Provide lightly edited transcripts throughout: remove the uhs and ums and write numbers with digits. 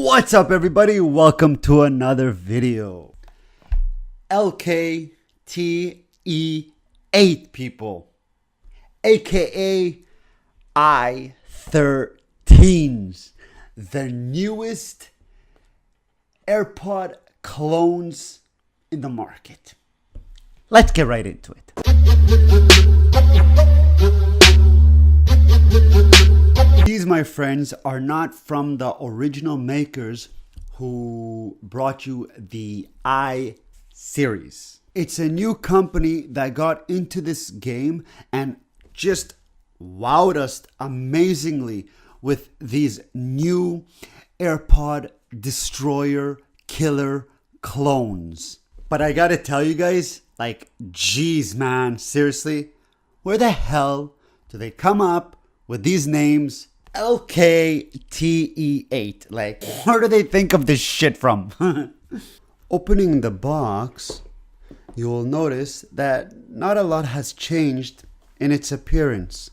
What's up, everybody? Welcome to another video. LK-TE8 people, aka i13s, the newest Airpod clones in the market. Let's get right into it. These, my friends, are not from the original makers who brought you the i series. It's a new company that got into this game and just wowed us amazingly with these new AirPod Destroyer Killer clones. But I gotta tell you guys, like, geez, man, seriously, where the hell do they come up with these names? LK-TE8. Like, where do they think of this shit from? Opening the box, you will notice that not a lot has changed in its appearance.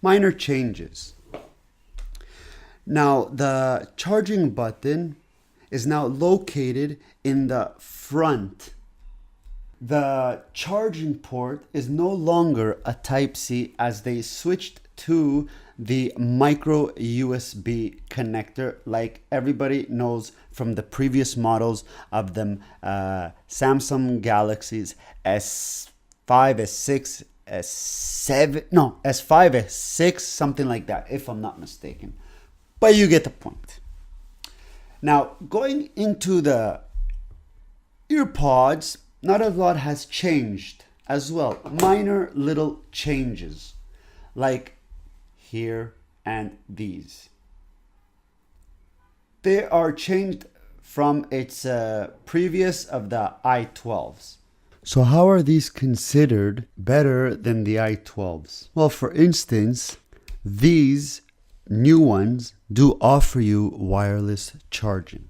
Minor changes. Now, the charging button is now located in the front. The charging port is no longer a Type-C as they switched to the micro USB connector, like everybody knows from the previous models of them Samsung Galaxies S5, S6, S7, no, S5, S6, something like that, if I'm not mistaken. But you get the point. Now, going into the earpods, not a lot has changed as well. Minor little changes, like here and these. They are changed from its previous of the i12s. So how are these considered better than the i12s? Well, for instance, these new ones do offer you wireless charging.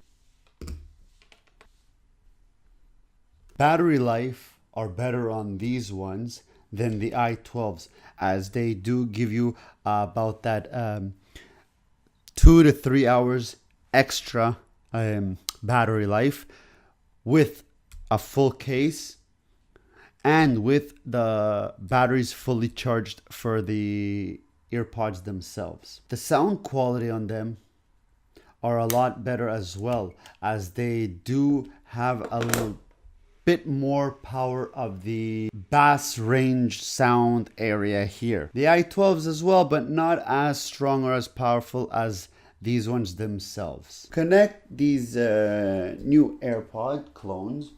Battery life are better on these ones than the i12s, as they do give you about that 2 to 3 hours extra battery life with a full case and with the batteries fully charged for the earpods themselves. The sound quality on them are a lot better as well, as they do have a little bit more power of the bass range sound area here. The i12s as well, but not as strong or as powerful as these ones themselves. Connect these new AirPod clones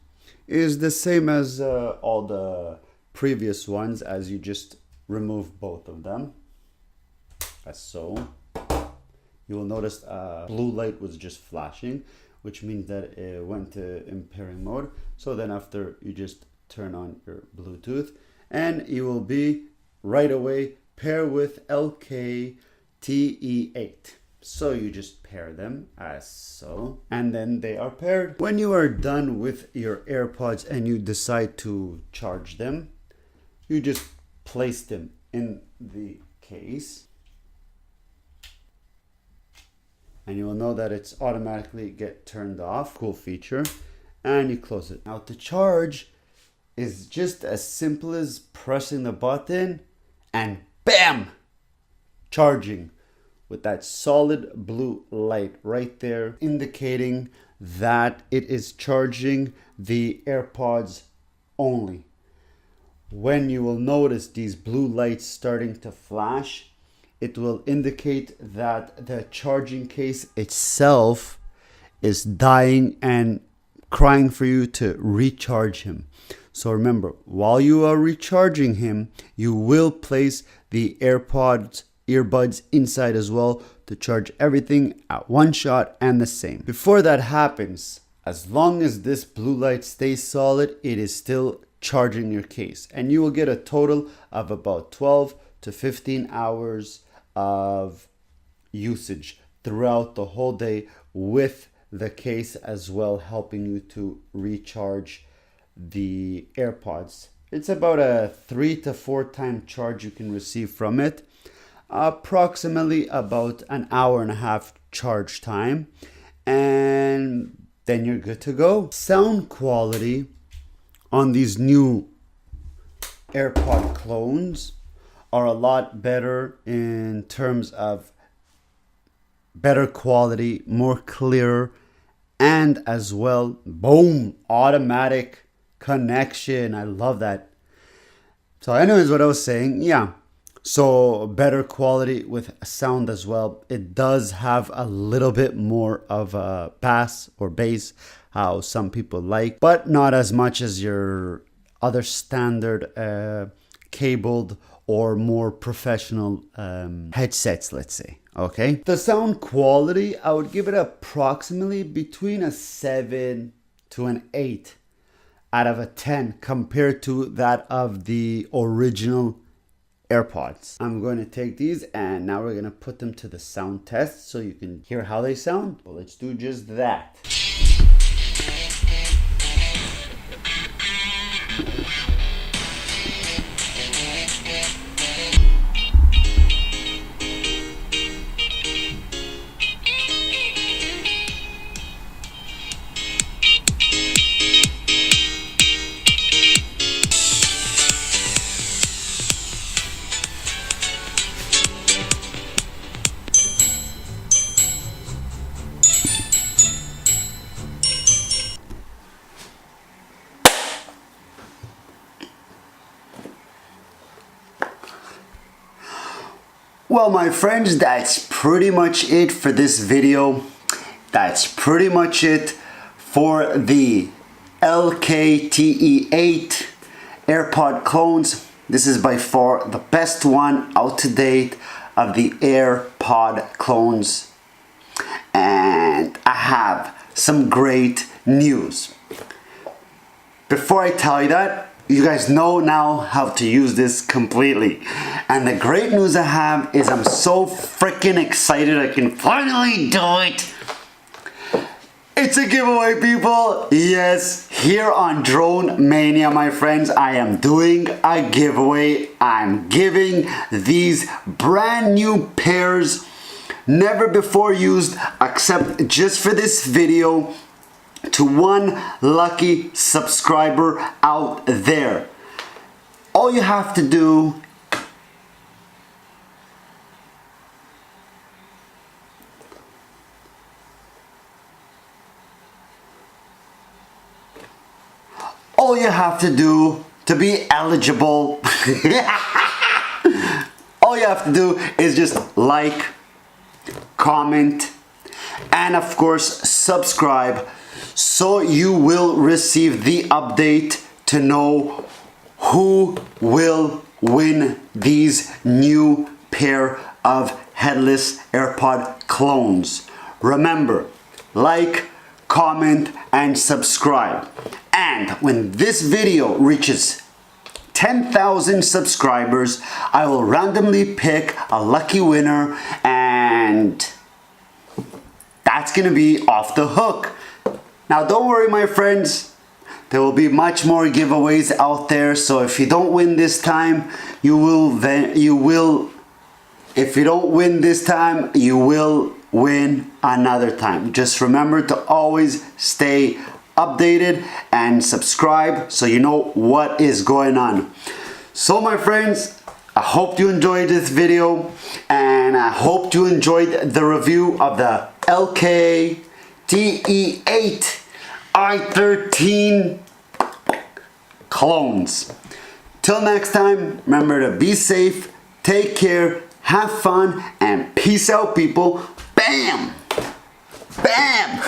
is the same as all the previous ones, as you just remove both of them, as so. You will notice blue light was just flashing, which means that it went to impairing mode. So then after, you just turn on your Bluetooth and you will be right away pair with LK-TE8. So you just pair them as so, and then they are paired. When you are done with your AirPods and you decide to charge them, you just place them in the case. And you will know that it's automatically get turned off. Cool feature. And you close it. Now, to charge is just as simple as pressing the button and bam! Charging with that solid blue light right there, indicating that it is charging the AirPods only. When you will notice these blue lights starting to flash, it will indicate that the charging case itself is dying and crying for you to recharge him. So remember, while you are recharging him, you will place the earbuds inside as well to charge everything at one shot and the same. Before that happens, as long as this blue light stays solid, it is still charging your case. And you will get a total of about 12 to 15 hours of usage throughout the whole day, with the case as well helping you to recharge the AirPods. It's about a 3 to 4 time charge you can receive from it. Approximately about an hour and a half charge time. and then you're good to go. Sound quality on these new Airpod Clones are a lot better in terms of better quality, more clear, and as well, boom, automatic connection. I love that. So anyways, what I was saying, yeah, so better quality with sound as well. It does have a little bit more of a bass or bass, how some people like, but not as much as your other standard cabled or more professional headsets, let's say. Okay, the sound quality, I would give it approximately between a 7 to an 8 out of a 10 compared to that of the original AirPods. I'm going to take these and now we're going to put them to the sound test so you can hear how they sound. Well, let's do just that. Well, my friends, that's pretty much it for this video. That's pretty much it for the LK-TE8 AirPod Clones. This is by far the best one out to date of the AirPod Clones. And I have some great news. Before I tell you that, you guys know now how to use this completely. And the great news I have is I'm so freaking excited I can finally do it. It's a giveaway, people. Yes, here on Drone Mania, my friends, I am doing a giveaway. I'm giving these brand new pairs, never before used, except just for this video, to one lucky subscriber out there. All you have to do to be eligible all you have to do is just like, comment, and of course subscribe, so you will receive the update to know who will win these new pair of headless AirPod Clones. Remember, like, comment, and subscribe. And when this video reaches 10,000 subscribers, I will randomly pick a lucky winner, and that's gonna be off the hook. Now don't worry, my friends, there will be much more giveaways out there, so if you don't win this time, you will win another time. Just remember to always stay updated and subscribe so you know what is going on. So my friends, I hope you enjoyed this video, and I hope you enjoyed the review of the LK-TE8 i13 clones. Till next time, remember to be safe, take care, have fun, and peace out, people. Bam! Bam!